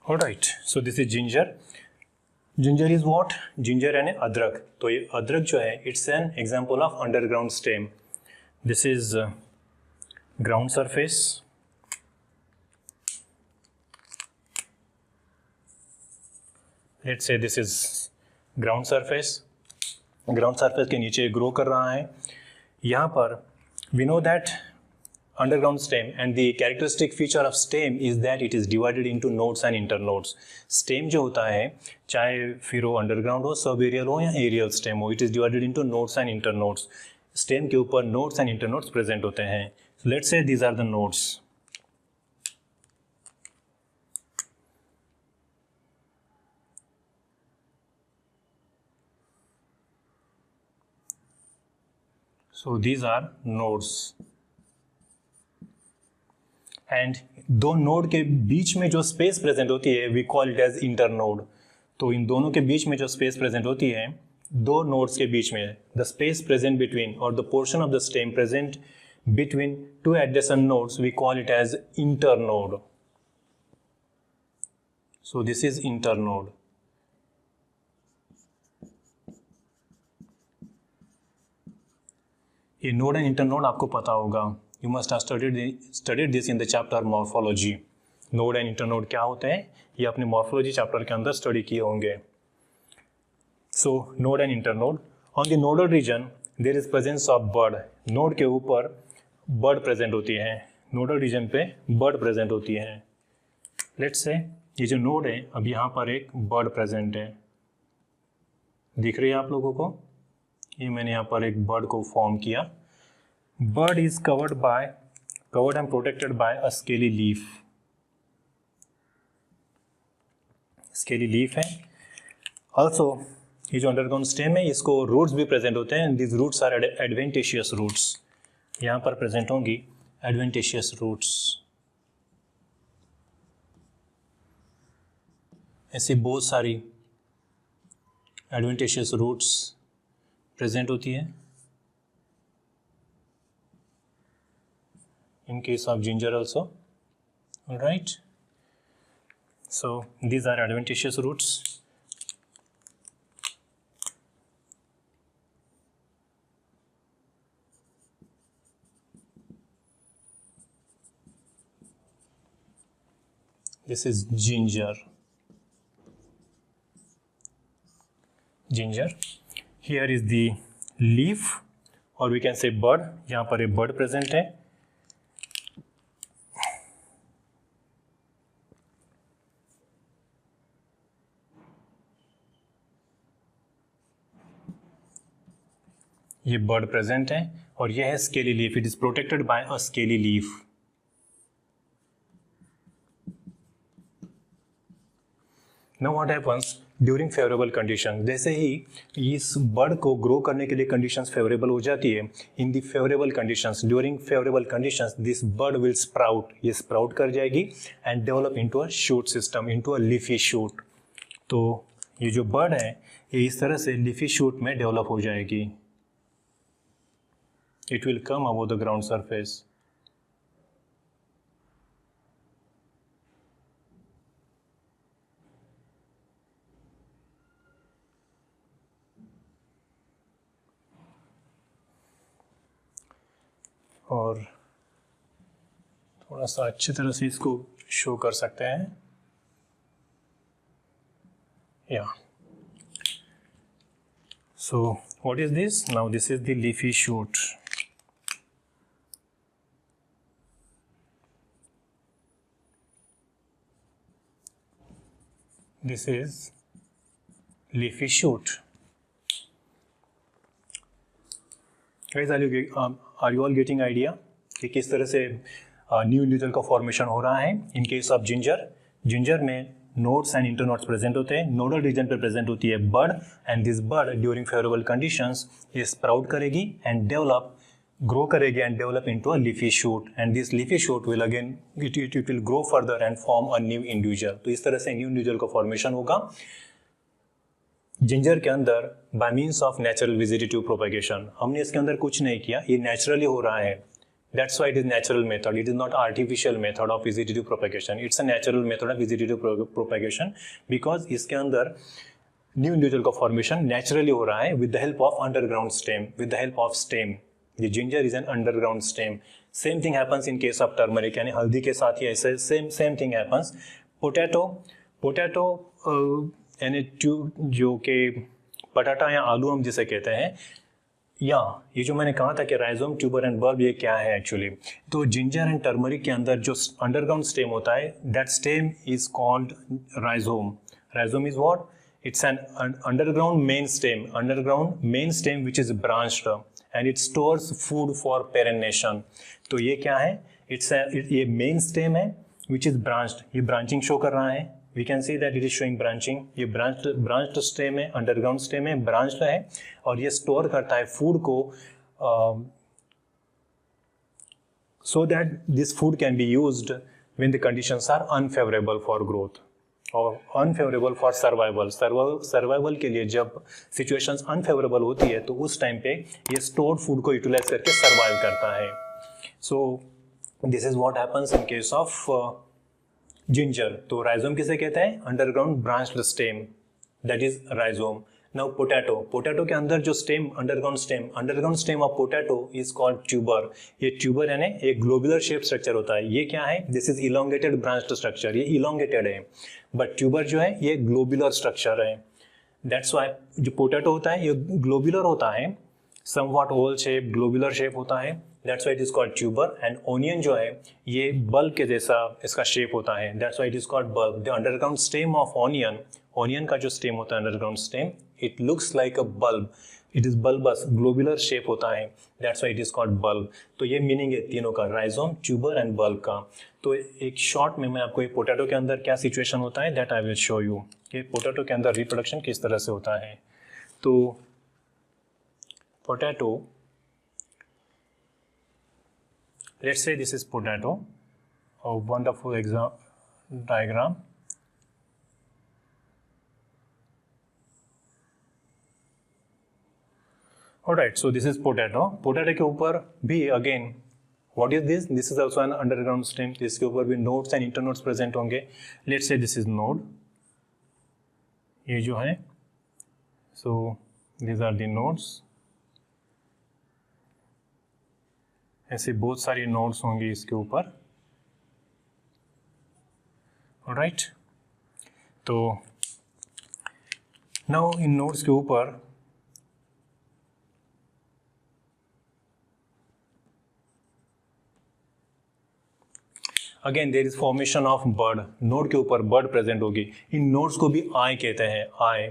All right, so this is ginger. Ginger is what? Ginger यानी अदरक। तो ये अदरक जो है it's an example of underground stem. This is ground surface, let's say this is ground surface. Ground surface के नीचे grow कर रहा है। यहाँ पर we know that underground stem and the characteristic feature of stem is that it is divided into nodes and internodes. Stem जो होता है, चाहे फिर वो अंडरग्राउंड हो, सब एरियल हो या एरियल स्टेम हो, it is divided into nodes and internodes. Stem के ऊपर नोड्स एंड इंटरनोड्स प्रेजेंट होते हैं। Let's say these are the nodes. So these are nodes and दो नोड के बीच में जो स्पेस प्रेजेंट होती है we call it as internode. तो इन दोनों के बीच में जो स्पेस प्रेजेंट होती है, दो नोड्स के बीच में, द स्पेस प्रेजेंट बिटवीन और the portion of the stem present between two adjacent nodes we call it as internode. So this is internode. ये नोड एंड इंटरनोड आपको पता होगा, you must have studied this in the chapter morphology. Node and internode क्या होते हैं ये अपने morphology chapter के अंदर स्टडी किए होंगे। So node and internode, on the nodal region there is presence of bud. Node के ऊपर बर्ड प्रेजेंट होती है, नोडल रीजन पे बर्ड प्रेजेंट होती है। लेट्स से ये जो नोड है, अब यहाँ पर एक बर्ड प्रेजेंट है, दिख रही है आप लोगों को? ये मैंने यहाँ पर एक बर्ड को फॉर्म किया। Bird is covered and protected by a scaly leaf. Scaly leaf है। ऑल्सो ये जो अंडरग्राउंड स्टेम है इसको रूट्स भी प्रेजेंट होते हैं। This roots are adventitious roots. यहाँ पर प्रेजेंट होंगी एडवेंटिशियस रूट्स। ऐसी बहुत सारी एडवेंटिशियस रूट्स प्रेजेंट होती है। In case of ginger also, all right. So these are adventitious roots. This is ginger. Ginger. Here is the leaf, or we can say bud. यहाँ पर एक bud present है। ये बर्ड प्रेजेंट है और यह है scaly leaf. It is protected by a scaly leaf. Now what happens during favourable condition, जैसे ही इस बर्ड को ग्रो करने के लिए कंडीशंस फेवरेबल हो जाती है, in the favourable conditions, during favourable conditions this bud will sprout. ये स्प्राउट कर जाएगी and develop into a shoot system, into a leafy shoot. तो ये जो बर्ड है ये इस तरह से लीफी शूट में डेवलप हो जाएगी। It will come above the ground surface. और थोड़ा सा अच्छी तरह से इसको शो कर सकते हैं। Yeah. So what is this? Now this is the leafy shoot. This is leafy shoot. Guys, are you all getting idea कि किस तरह से न्यू इंडिविजुअल का फॉर्मेशन हो रहा है? इन केस ऑफ जिंजर में नोड्स एंड इंटरनोड्स प्रेजेंट होते हैं। नोडल रीजन पे प्रेजेंट होती है bird and this bird during favourable conditions ये स्प्राउट करेगी एंड grow करेगी and develop into a leafy shoot, and this leafy shoot will again it will grow further and form a new individual. तो इस तरह से new individual का formation होगा ginger के अंदर bye means of natural vegetative propagation. हमने इसके अंदर कुछ नहीं किया, ये नेचुरली हो रहा है। That's why it is natural method. It is not artificial method of vegetative propagation. It's a natural method of vegetative propagation because इसके अंदर न्यू इंडिविजुअल का फॉर्मेशन नेचुरली हो रहा है with the help of underground stem, with the help of stem. The ginger is an underground stem. Same thing happens in case of turmeric, यानी हल्दी के साथ ही ऐसे सेम थिंग हैपन्स. पोटैटो यानी जो कि पटाटा या आलू हम जिसे कहते हैं, या ये जो मैंने कहा था कि राइजोम, ट्यूबर एंड बल्ब, ये क्या है एक्चुअली. तो जिंजर एंड टर्मरिक के अंदर जो अंडरग्राउंड स्टेम होता है, that stem is called rhizome. Rhizome is what? It's an underground main stem which is branched and it stores food for perennation. तो ये क्या है? ये main stem है which is branched. ये branching show कर रहा है. We can see that it is showing branching. ये branched stem है, underground stem है, branched है और ये store करता है food को so that this food can be used when the conditions are unfavorable for growth. और अनफेवरेबल फॉर सर्वाइवल के लिए जब सिचुएशंस अनफेवरेबल होती है तो उस टाइम पे ये स्टोर्ड फूड को यूटिलाइज करके सर्वाइव करता है. सो this is what happens in case of ginger. तो राइजोम किसे कहते हैं? Underground branched stem, that is rhizome. Now potato के अंदर जो stem, underground stem of potato is called tuber. ये ट्यूबर यानी एक ग्लोबुलर शेप स्ट्रक्चर होता है. ये क्या है? This is elongated branched structure. ये इलोंगेटेड है, बट ट्यूबर जो है ये ग्लोबुलर स्ट्रक्चर है. दैट्स वाई जो पोटैटो होता है ये ग्लोबुलर होता है, somewhat Oval shape, globular shape होता है. That's why it is called tuber. And onion जो है ये बल्ब के जैसा इसका शेप होता है. That's why it is called bulb. The underground stem of onion का जो स्टेम होता है underground stem, it looks like a bulb. It is bulbous, globular shape होता है. That's why it is called bulb. तो ये मीनिंग है तीनों का, राइजोम, ट्यूबर एंड बल्ब का. तो एक शॉर्ट में मैं आपको ये पोटैटो के अंदर क्या सिचुएशन होता है that I will show you कि पोटैटो के अंदर रिप्रोडक्शन किस तरह से होता है. तो potato, let's say this is potato, a wonderful diagram. Alright, so this is potato. Potato के ऊपर भी again, what is this? This is also an underground stem. इसके ऊपर भी nodes and internodes present होंगे. Let's say this is node. ये जो है, so these are the nodes. ऐसे बहुत सारी नोड्स होंगी इसके ऊपर. ऑलराइट, तो नाउ इन नोड्स के ऊपर again there is formation of bud. Node के ऊपर बर्ड प्रेजेंट होगी. इन नोड्स को भी आई कहते हैं. Eye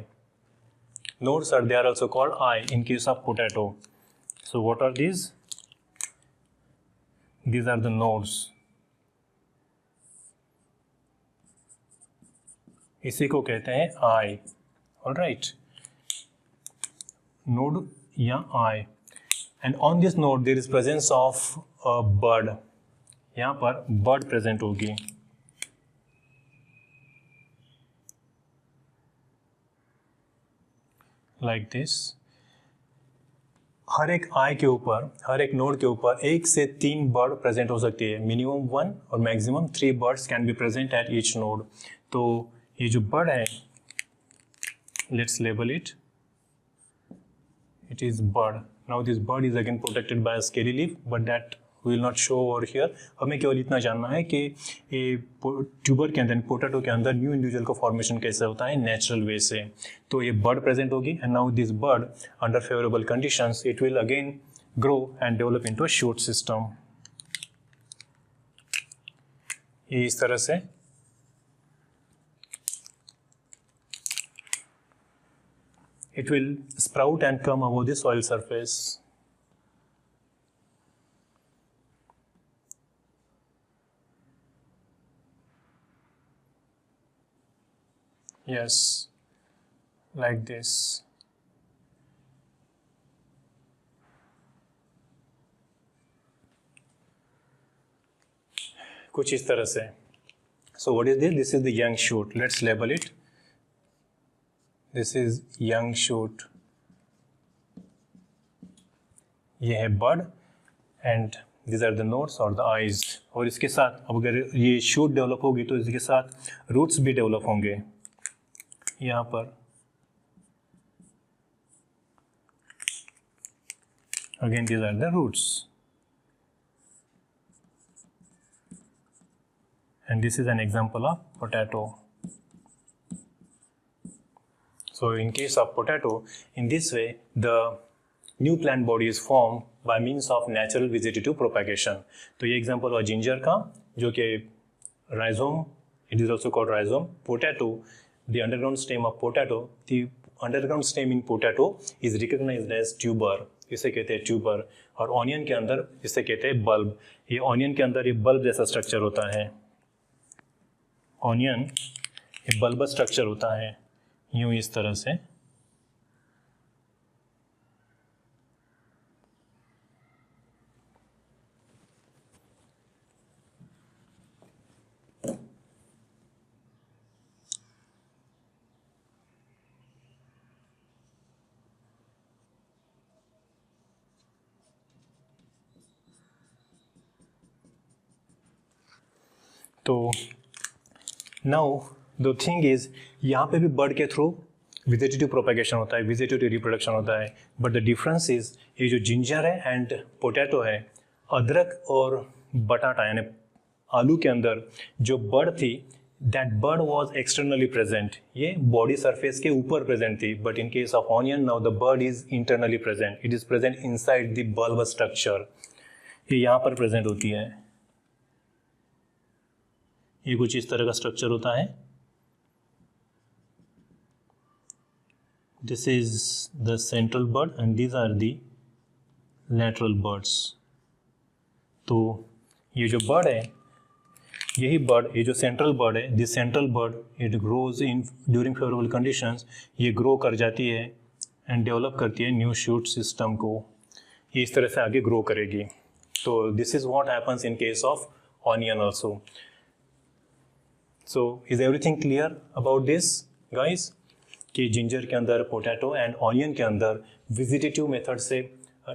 nodes are, they are also called eye in case of potato. So what are these? These are the nodes. इसी को कहते हैं आई. Alright, node या आई. And on this node there is presence of a bird. यहाँ पर bird present होगी. Like this. हर एक आई के ऊपर, हर एक नोड के ऊपर 1 से 3 बर्ड प्रेजेंट हो सकती है. मिनिमम 1 और maximum 3 birds can be present at each node. तो ये जो बर्ड है, let's label it, it is bird. Now this bird is again protected by a scaly leaf, but that we will not show over here. हमें केवल इतना जानना है कि ये ट्यूबर के अंदर, पोटैटो के अंदर न्यू इंडिविजुअल का फॉर्मेशन कैसे होता है नेचुरल वे से. तो ये बर्ड प्रेजेंट होगी and now this bird under favourable conditions it will again grow and develop into a shoot system. ये इस तरह से it will sprout and come above the soil surface. Yes, like this. कुछ इस तरह से. So what is this? This is the young shoot. Let's label it. This is young shoot. ये है bud and these are the nodes or the eyes. और इसके साथ अब अगर ये shoot डेवलप होगी तो इसके साथ roots भी डेवलप होंगे. यहाँ पर Again, these are the roots. And this is an example of potato. So in case of potato, in this way, the new plant body is formed by means of natural vegetative propagation. तो ये example हुआ ginger का, जो कि rhizome, it is also called rhizome. Potato, the underground stem of potato, the underground stem in potato is recognized as tuber. इसे कहते हैं tuber. और ऑनियन के अंदर इसे कहते हैं बल्ब. ये ऑनियन के अंदर ये बल्ब जैसा स्ट्रक्चर होता है. ऑनियन ये बल्ब स्ट्रक्चर होता है यूं इस तरह से. तो नाउ द थिंग इज, यहाँ पे भी बर्ड के थ्रू वेजिटेटिव प्रोपेगेशन होता है, वेजिटेटिव रिप्रोडक्शन होता है. बट द डिफरेंस इज, ये जो जिंजर है एंड पोटैटो है, अदरक और बटाटा यानी आलू के अंदर जो बर्ड थी, that bird was externally present. ये बॉडी सरफेस के ऊपर प्रेजेंट थी. But in case of onion, now the bird is internally present. It is present inside the bulb structure. ये यहाँ पर प्रेजेंट होती है. ये कुछ इस तरह का स्ट्रक्चर होता है. This is the central bud and these are the lateral buds. तो ये जो बर्ड है, यही बर्ड, ये जो सेंट्रल बर्ड है, this central bud it grows in during favourable conditions. ये ग्रो कर जाती है एंड डेवलप करती है न्यू शूट सिस्टम को. ये इस तरह से आगे ग्रो करेगी. तो this is what happens in case of onion also. So is everything clear about this, guys? कि जिंजर के अंदर, पोटैटो एंड ऑनियन के अंदर वेजिटेटिव मेथड से,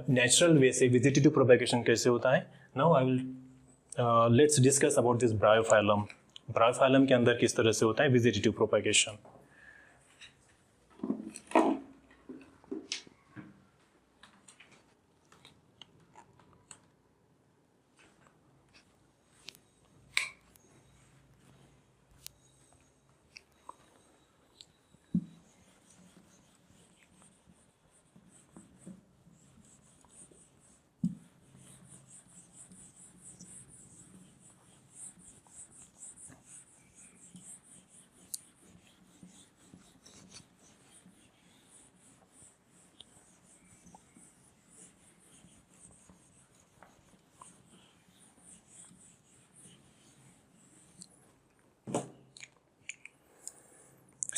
नेचुरल वे से वेजिटेटिव प्रोपेगेशन कैसे होता है. Now I will let's discuss about this Bryophyllum. Bryophyllum के अंदर किस तरह से होता है वेजिटेटिव प्रोपेगेशन.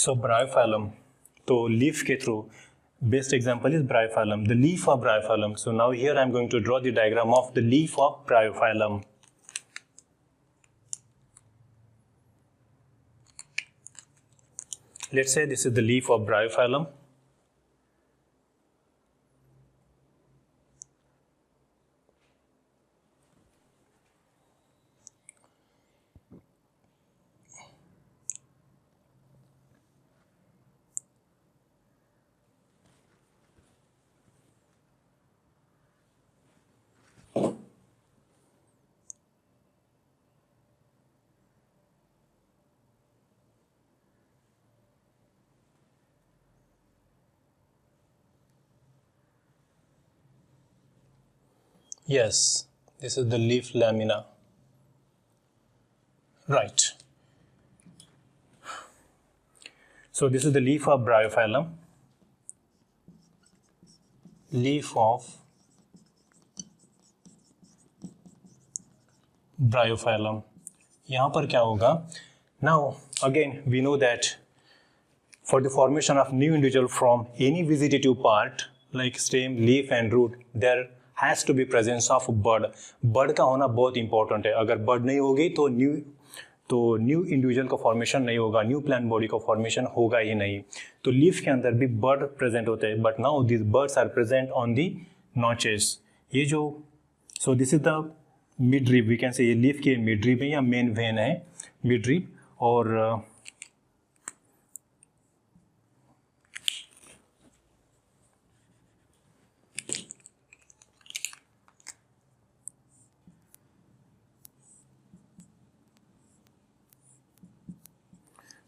So bryophyllum, तो leaf के through, best example is bryophyllum, the leaf of bryophyllum. So now here I am going to draw the diagram of the leaf of bryophyllum. Let's say this is the leaf of bryophyllum. Yes, this is the leaf lamina. Right. So this is the leaf of bryophyllum. Leaf of bryophyllum. यहाँ पर क्या होगा? Now again we know that for the formation of new individual from any vegetative part like stem, leaf and root, there has to be presence of bud. Bud का होना बहुत important है. अगर bud नहीं होगी तो न्यू इंडिविजुअल का formation नहीं होगा, न्यू प्लांट बॉडी का फॉर्मेशन होगा ही नहीं. तो लीफ के अंदर भी बर्ड प्रेजेंट होते हैं, but now this buds are present on the notches. ये जो, so this is the midrib, we can say ये लीफ के मिड रीप है या मेन वेन है मिड रीप. और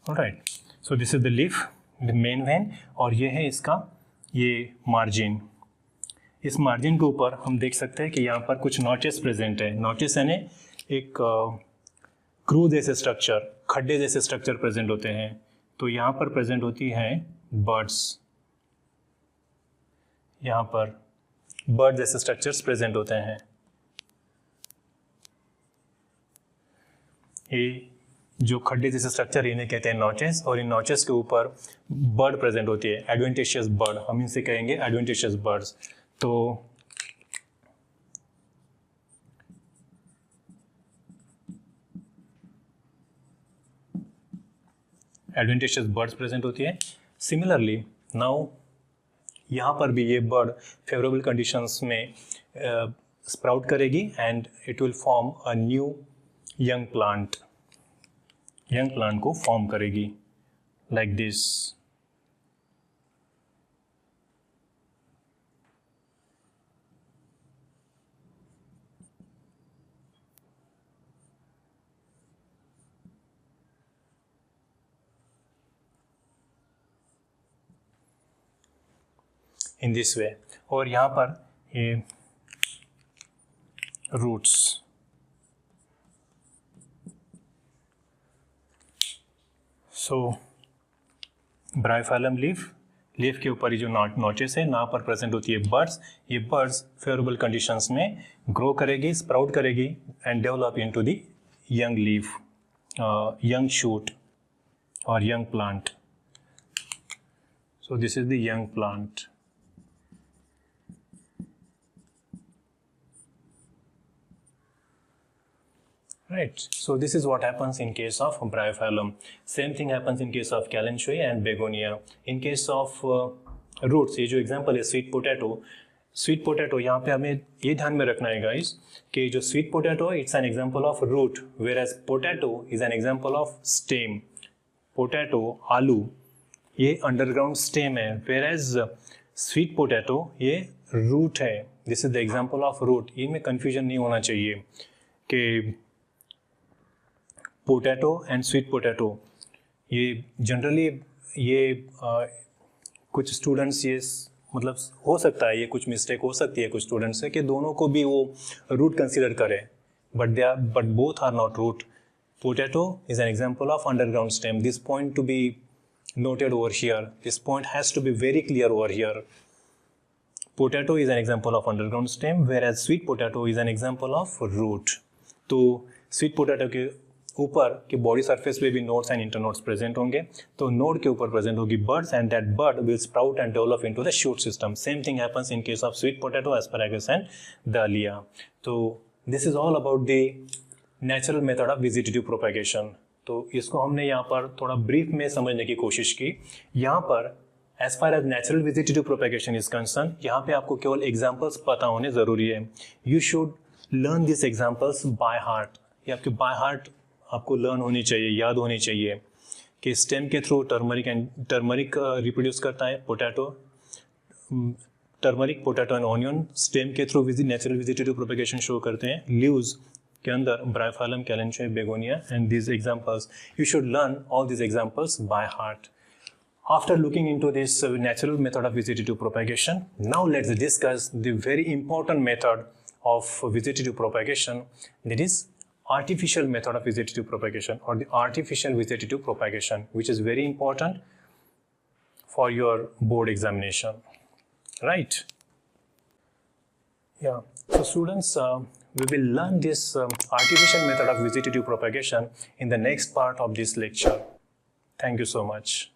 right, so this is the leaf, the main vein, और ये है इसका ये मार्जिन। इस मार्जिन के ऊपर हम देख सकते हैं कि यहाँ पर कुछ नॉचेस प्रेजेंट है। नॉचेस यानी एक क्रू जैसे स्ट्रक्चर, खड्डे जैसे स्ट्रक्चर प्रेजेंट होते हैं। तो यहाँ पर प्रेजेंट होती हैं बर्ड्स, यहाँ पर बर्ड जैसे स्ट्रक्चर्स प्रेजेंट होते हैं। ये जो खड्डे जैसे स्ट्रक्चर इन्हें कहते हैं नॉचेस, और इन नॉचेस के ऊपर बर्ड प्रेजेंट होती है, एडवेंटिशियस बर्ड, हम इनसे कहेंगे एडवेंटिशियस बर्ड्स। तो एडवेंटिशियस बर्ड्स प्रेजेंट होती है। सिमिलरली नाउ यहाँ पर भी ये बर्ड फेवरेबल कंडीशंस में स्प्राउट करेगी and it will form a new young plant, young plant को फॉर्म करेगी like this. In this way, और यहाँ पर ये रूट्स, सो ब्रायोफाइलम लीफ, लीफ के ऊपर ये जो नॉचेस है, यहाँ पर प्रेजेंट होती है बर्ड्स। ये बर्ड्स फेवरेबल कंडीशंस में ग्रो करेगी, स्प्राउट करेगी and develop into the young leaf, young shoot और young plant. So this is the young plant. Right, so this is what happens in case of Bryophyllum. Same thing happens in case of Kalanchoe and Begonia. In case of roots, ये जो example है sweet potato, sweet potato यहाँ पे हमें ये ध्यान में रखना है guys कि जो sweet potato it's an example of root, whereas potato is an example of stem. Potato, आलू, ये underground stem है, whereas sweet potato ये root है. This is the example of root. ये में confusion नहीं होना चाहिए कि पोटैटो एंड स्वीट पोटैटो, ये जनरली ये कुछ स्टूडेंट्स ये मतलब हो सकता है, ये कुछ मिस्टेक हो सकती है कुछ स्टूडेंट्स से कि दोनों को भी वो रूट कंसीडर करें, but both are not root. Potato is an example of underground stem. This point to be noted over here. This point has to be very clear over here. Potato is an example of underground stem, whereas sweet potato is an example of root. तो sweet potato के ऊपर के body surface पे भी nodes and internodes present होंगे. तो node के ऊपर प्रेजेंट होगी birds and that bird will sprout and develop into the shoot system. Same thing happens in case of sweet potato, asparagus and डालिया. तो this is all about the natural method of vegetative propagation. तो इसको हमने यहाँ पर थोड़ा brief में समझने की कोशिश की. यहाँ पर as far as natural vegetative propagation is concern, यहाँ पे आपको केवल एग्जाम्पल्स पता होने ज़रूरी है. You should learn this examples by heart. ये आपके बाय हार्ट आपको लर्न होनी चाहिए, याद होनी चाहिए कि स्टेम के थ्रू टर्मरिक रिप्रोड्यूस करता है potato, turmeric, potato and onion stem के through natural vegetative propagation show करते हैं. लीव्स के अंदर bryophyllum, kalanchoe, begonia and these examples. You should learn all these examples by heart. After looking into this natural method of vegetative propagation, now let's discuss the very important method of vegetative propagation, that is artificial method of vegetative propagation or the artificial vegetative propagation, which is very important for your board examination. Right? Yeah. So students, we will learn this artificial method of vegetative propagation in the next part of this lecture. Thank you so much.